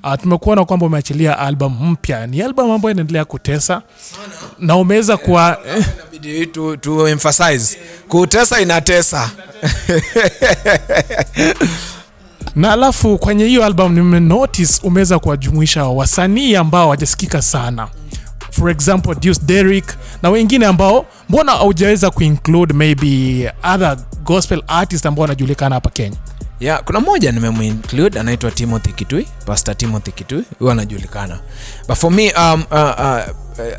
Tumekuona kwamba umeachilia album mpya. Ni album ambayo inaendelea kutesa na umeweza kuwa inabidi to emphasize kutesa inatesa. Na alafu kwenye hiyo album nimenotice umeweza kuwajumuisha wasanii ambao hawajasikika sana. For example, Deuce Derrick na wengine ambao mbona haujaweza kuinclude maybe other gospel artists ambao wanajulikana hapa Kenya? Yeah, kuna mmoja nimemu-include anaitwa Timothy Kitui, Pastor Timothy Kitui, huyo anajulikana. But for me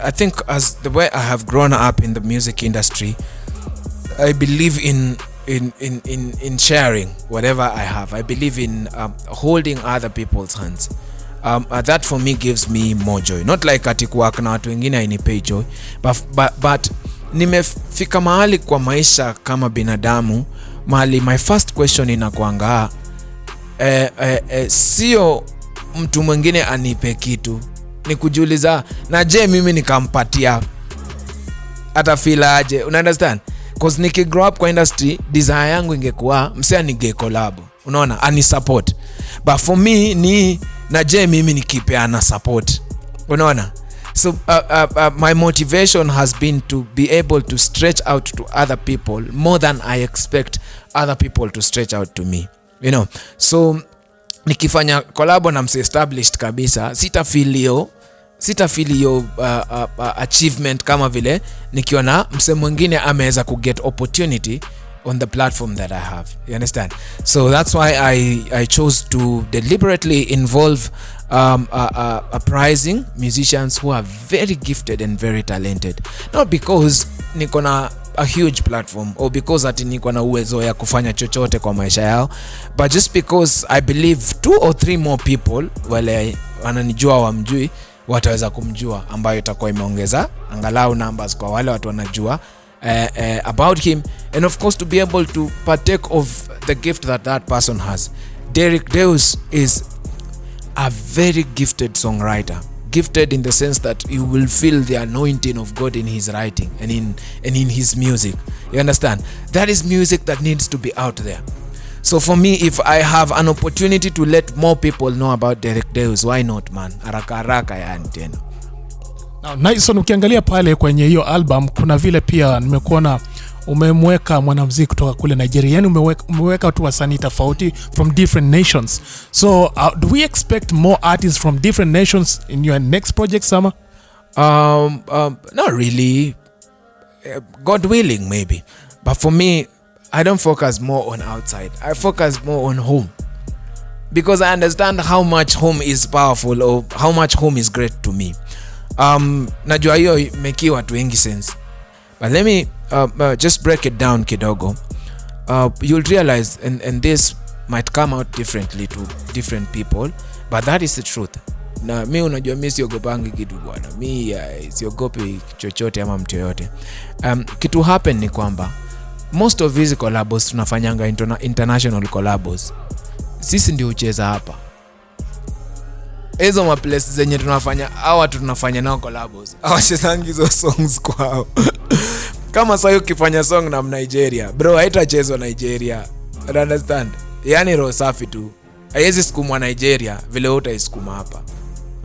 I think as the way I have grown up in the music industry, I believe in sharing whatever I have. I believe in holding other people's hands. That for me gives me more joy. Not like atikuwa na watu wengine hainipei joy, but nimefika mahali kwa maisha kama binadamu mahali my first question inakuanga sio mtu mwingine anipe kitu, ni kujiuliza na je mimi nikampatia atafeel aje. Una understand? Cause niki grow up kwa industry, desire yangu ingekuwa msea nige collab, unaona, ani support. But for me ni na je mimi nikipeana support, unaona. So my motivation has been to be able to stretch out to other people more than I expect other people to stretch out to me, you know. So nikifanya collab na mse established kabisa, sitafeel hiyo achievement kama vile nikiona mse mwingine ameweza ku get opportunity on the platform that I have. You understand? So that's why I chose to deliberately involve uprising musicians who are very gifted and very talented. Not because niko na a huge platform or because ati niko na uwezo ya kufanya chochote kwa maisha yao, but just because I believe 2 or 3 more people wale wananijua wamjui wataweza kumjua, ambayo itakuwa imeongeza angalau numbers kwa wale watu wanajua about him, and of course to be able to partake of the gift that person has. Derrick Deus is a very gifted songwriter, gifted in the sense that you will feel the anointing of God in his writing and in his music. You understand? That is music that needs to be out there. So for me, if I have an opportunity to let more people know about Derrick Deus, why not, man? Haraka yani tena. Nice. Ukiangalia pale kwenye hiyo album kuna vile pia nimekuona umemweka mwanamuziki kutoka kule Nigeria, yani umeweka watu wasanii tofauti from different nations. So do we expect more artists from different nations in your next project, Sama? Not really. God willing, maybe. But for me, I don't focus more on outside. I focus more on home, because I understand how much home is powerful or how much home is great to me. Najua hiyo make watu wengi sense, but let me just break it down kidogo. You'll realize and this might come out differently to different people, but that is the truth. Na mimi unajua mimi siogopangi kitu bwana, mimi siogopi chochote ama mtu yote. Kitu happen ni kwamba most of these collabs tunafanyanga international collabs, sisi ndio ucheza hapa. Hizo maplaces zenye tunafanya tunafanya nao collabs, hawachezangi hizo songs kwao. Kama sasa ukifanya song na Nigeria, bro, haitachezwa Nigeria. You understand? Yani roho safi tu, haiwezi sukuma Nigeria vile utaisukuma hapa.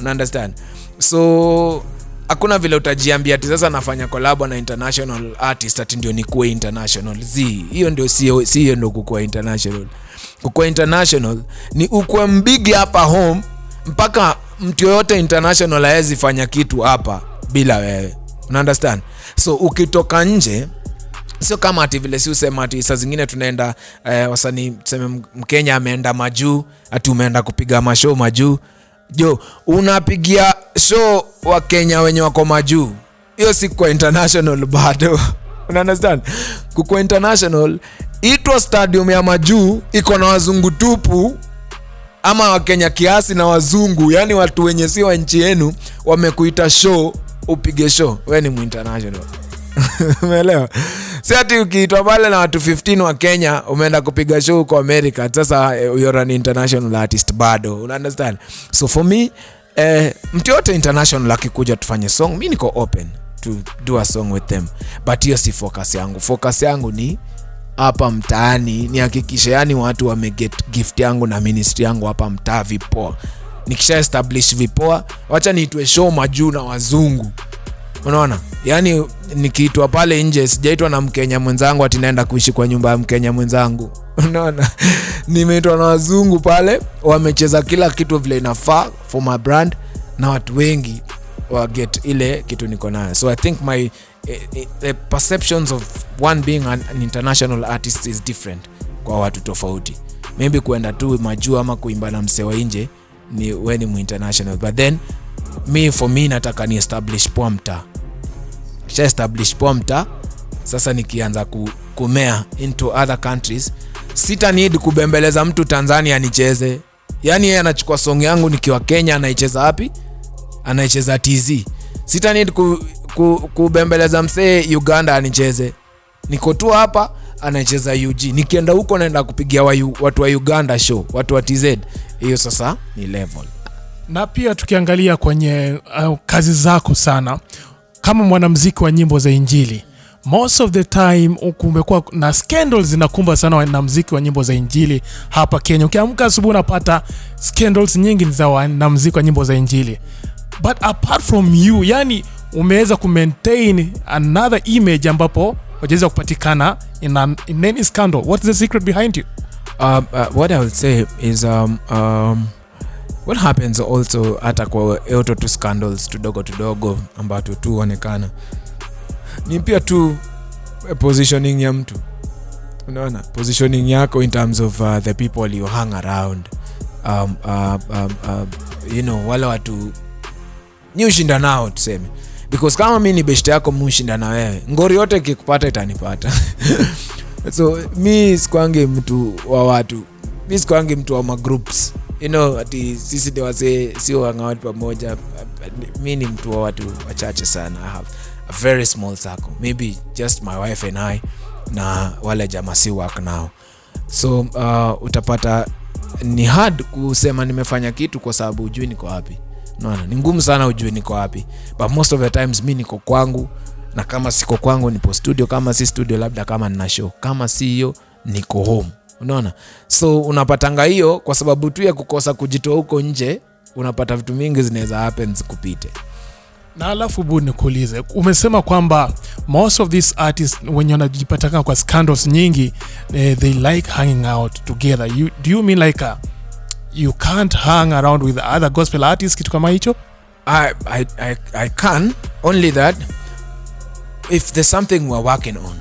You understand? So hakuna vile utajiambia ati sasa nafanya collab na international artist ati ndio nikuwe international. Hiyo ndio sio ndio kukua international. Kukua international ni ukwe mbigi hapa home, mpaka mtu yote international hawezi fanya kitu hapa bila wewe. You understand? So ukitoka nje, sio kama ati vile si usema ati saa zingine tunaenda wasanii tuseme Mkenya ameenda majuu, ati umeenda kupiga mashow majuu. Jo, unapigia show wa Kenya wenye wako majuu, hiyo si kwa international bado. You understand? Kwa international itwa stadium ya majuu iko na wazungu tupu, ama wa Kenya kiasi na wazungu, yani watu wenye si wa nchi yenu wamekuita show upige show, wewe ni international. Umeelewa? Si ati ukiitwa pale na watu 15 wa Kenya umeenda kupiga show kwa America, sasa you're an international artist bado. You understand? So for me, mtu yote international akikuja tufanye song, mimi niko open to do a song with them, but hiyo si focus yangu. Focus yangu ni hapa mtaani, ni hakikisha yani watu wameget gift yangu na ministry yangu hapa mtaa vipo. nikisha establish vipoa, wacha niitwe show majuu na wazungu. Unaona? Yani nikiitwa pale nje, sijaitwa na Mkenya mwenzangu ati naenda kuishi kwa nyumba ya Mkenya mwenzangu. Unaona? Nimeitwa na wazungu pale, wamecheza kila kitu vile inafaa for my brand, na watu wengi wa get ile kitu niko nayo. So I think my the perceptions of one being an international artist is different kwa watu tofauti. Maybe kuenda tu majuu ama kuimba na msewa nje ni when mu international, but then for me nataka ni establish poa mtaa. Kisha establish poa mtaa, sasa nikianza kumea into other countries, sita need kubembeleza mtu Tanzania nicheze. Yani yeye anachukua song yangu nikiwa Kenya, anaicheza wapi? Anaicheza TZ. Sita need kubembeleza msee Uganda anicheze. Niko tu hapa anaicheza UG. Nikienda huko naenda kupigia watu wa Uganda show, watu wa TZ. Hiyo sasa ni level. Na pia tukiangalia kwenye kazi zako sana kama mwanamuziki wa nyimbo za Injili, most of the time kumekuwa na scandals zinakumba sana na muziki wa nyimbo za Injili hapa Kenya. Ukiamka asubuhi unapata scandals nyingi za na muziki wa nyimbo za Injili. But apart from you, yani umeweza ku-maintain another image ambapo wajeza kupatikana in any scandal. What is the secret behind you? What I would say is what happens also hata kwa auto to scandals tudogo ambato tu onekana ni pia tu positioning ya mtu. Unaona, positioning yako in terms of the people you hang around, you know, wale watu ni ushinda nao tuseme, because kama mimi ni best yako mushinda na wewe, ngori yote ikikupata itanipata. So mimi sikwange mtu wa watu, mimi sikwange mtu wa groups, you know, ati sisi ndio wazee sio hang out pamoja. Mimi ni mtu wa watu wachache sana. I have a very small circle, maybe just my wife and I, na wale jamaa si work now. So utapata ni hard kusema nimefanya kitu kwa sababu hujui niko wapi. Unaona, ni ngumu sana ujue niko wapi, but most of the times mimi niko kwangu, na kama siko kwangu nipo studio, kama si studio labda kama nina show, kama si hiyo niko home. Unaona, so unapatanga hiyo kwa sababu tu ya kukosa kujitoa huko nje, unapata vitu mingi zinaweza happens kupite. Na alafu budi nikuulize, umesema kwamba most of these artists wenye wanajipataka kwa scandals nyingi, they like hanging out together. Do you mean like you can't hang around with other gospel artists, kitu kama hicho? I can, only that if there's something we're working on.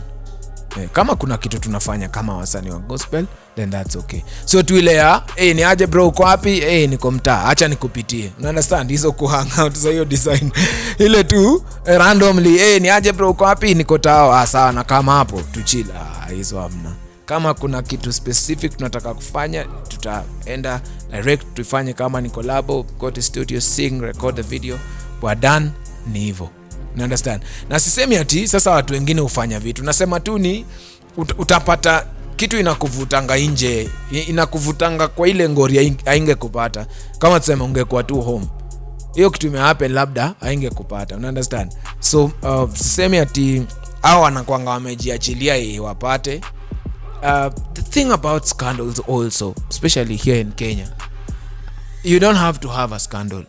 Kama kuna kitu tunafanya kama wasanii wa gospel, then that's okay. So tu ile ya ni aje bro uko wapi? Niko mtaa, acha nikupitie. You understand? Hizo ku hang out za hiyo design. Ile tu randomly ni aje bro uko wapi? Niko tao. Sawa, na kama hapo tu chill. Hizo hamna. Kama kuna kitu specific tunataka kufanya, tutaenda direct tufanye. Kama ni collab, go to studio, sing, record the video, we're done. Ni hivyo. You understand? Na sisemi ati sasa watu wengine ufanya vitu. Nasema tu ni utapata kitu inakuvutanga nje, inakuvutanga kwa ile ngori haingekupata kama tuseme ungekuwa tu home. Hiyo kitu imehappen labda haingekupata. You understand? So sisemi ati hao wanakuanga wamejiachilia wapate. The thing about scandals also, especially here in Kenya, you don't have to have a scandal.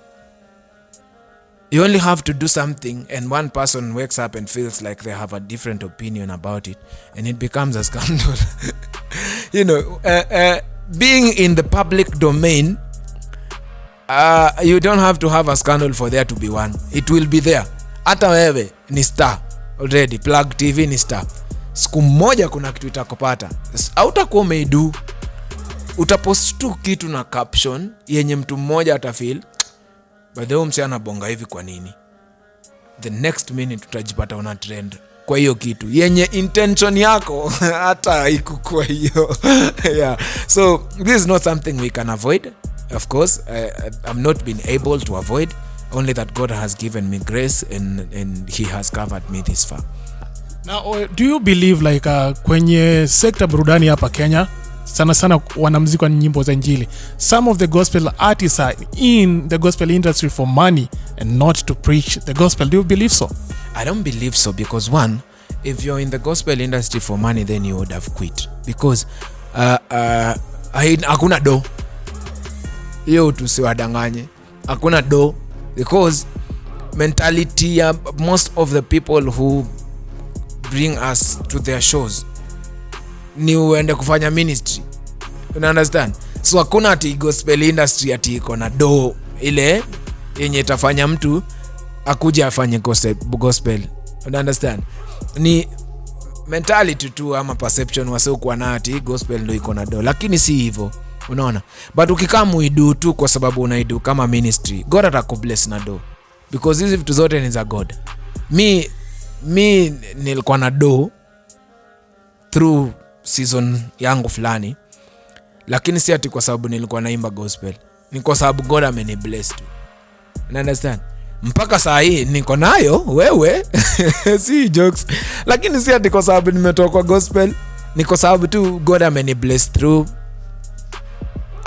You only have to do something and one person wakes up and feels like they have a different opinion about it, and it becomes a scandal. You know, being in the public domain, you don't have to have a scandal for there to be one. It will be there. Hata wewe ni star already, Plug TV ni star. Siku moja kuna kitu itakupata, hautakuwa umeidu, utapost tu kitu na caption yenye mtu mmoja atafeel by the way msi anabonga hivi kwa nini, the next minute utajipata una trend kwa hiyo kitu yenye intention yako hata haikuwa hiyo. Yeah, so this is not something we can avoid. Of course, I'm not been able to avoid, only that God has given me grace and he has covered me this far. Now, do you believe like kwenye sekta burudani hapa Kenya, sana sana wanamuziki wa nyimbo za Injili, some of the gospel artists are in the gospel industry for money and not to preach the gospel? Do you believe so? I don't believe so, because one, if you're in the gospel industry for money, then you would have quit, because hakuna do. hiyo tusiwadanganye, hakuna do, because mentality ya most of the people who bring us to their shows ni uende kufanya ministry, you understand? So hakuna ati gospel industry ati iko na do ile yenye itafanya mtu akuja afanye gospel, you understand? Ni mentality tu ama perception wasio kuwa na ati gospel ndio iko na do, lakini si hivyo, unaona? But ukikaa muidu tu kwa sababu unaidu kama ministry, God atakubless na do, because hizi vitu zote ni za God. Mi nilikuwa na do through season yangu fulani, lakini si ati kwa sababu nilikuwa naimba gospel, ni kwa sababu God amenibless tu, you understand? Mpaka saa hii niko nayo wewe si jokes, lakini si ati kwa sababu nimetoka kwa gospel, ni kwa sababu tu God amenibless through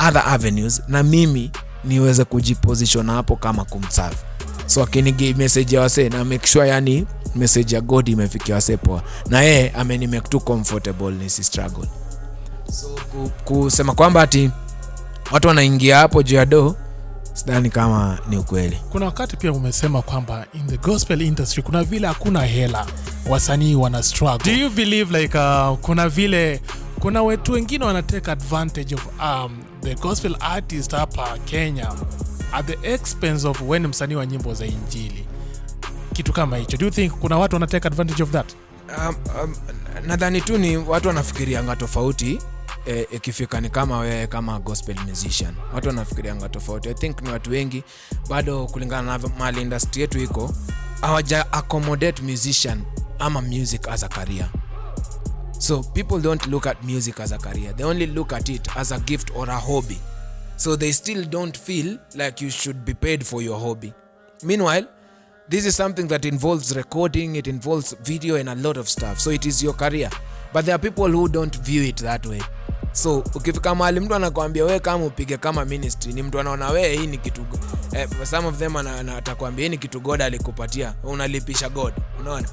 other avenues, na mimi niweze kujiposition hapo kama kumserve. So akinigi message ya wase na make sure yani message ya God imefikia wase poa, na yeye amenimake too comfortable nisi struggle. So kusema kwamba ati watu wanaingia hapo juu ya do, sidhani kama ni ukweli. Kuna wakati pia umesema kwamba in the gospel industry kuna vile hakuna hela, wasanii wana struggle. Do you believe like kuna vile kuna watu wengine wana take advantage of the gospel artist hapa Kenya at the expense of when msanii wa nyimbo za injili, kitu kama hicho? Do you think kuna watu wana take advantage of that? Nadhani tu ni watu wanafikiria anga tofauti. Ikifika ni kama wewe kama gospel musician, watu wanafikiria anga tofauti. I think ni watu wengi bado kulingana na mali industry yetu iko, hawaja accommodate musician ama music as a career. So people don't look at music as a career, they only look at it as a gift or a hobby. So they still don't feel like you should be paid for your hobby. Meanwhile, this is something that involves recording, it involves video and a lot of stuff. So it is your career. But there are people who don't view it that way. So ukifika mahali mtu anakuambia wewe kama upige kama ministry, ni mtu anaona wewe hii ni kitu some of them atakwambia hii ni kitu God alikupatia, unalipisha God, unaona?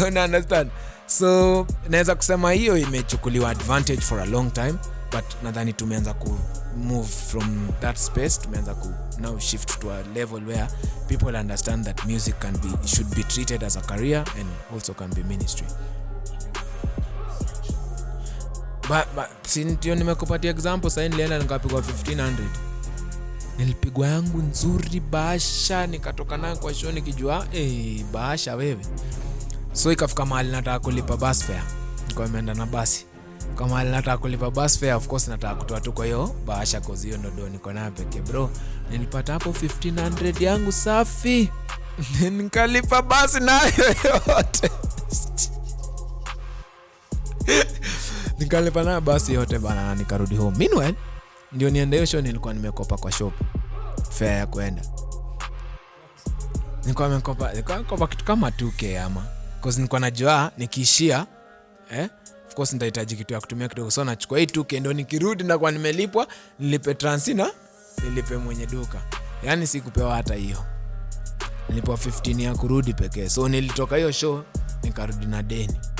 Una understand? So naweza kusema hiyo imechukuliwa advantage for a long time, but nadhani tumeanza ku move from that space, tumeanza ku now shift to a level where people understand that music should be treated as a career and also can be ministry. But sindio nimekupatia example, sasa nilienda nikapigwa 1500. Nilipigwa yangu nzuri bahasha, nikatoka nayo kwa show nikijua bahasha wewe. So ikafika mahali nataka kulipa bus fare, nilikuwa nimeenda na basi. Kama mahali nataka kulipa bus fare, of course nataka kutoa tu kwa hiyo bahasha cause hiyo ndo niko nayo pekee. Bro, nilipata hapo 1500 yangu safi. Nikalipa basi nayo yote. Nikalipa nayo basi yote bana, nikarudi home. Meanwhile, ndio niende show nilikuwa nimekopa kwa shop fare ya kwenda. Nilikuwa nimekopa kitu kama 2k ama, cause nilikuwa najua nikiishia of course nitahitaji kitu ya kutumia kidogo, so nachukua hii 2k ndio nikirudi na kwa nimelipwa, nilipe transina, nilipe mwenye duka. Yani sikupewa hata hiyo. Nilipewa 15 ya kurudi pekee. So nilitoka hiyo show nikarudi na deni.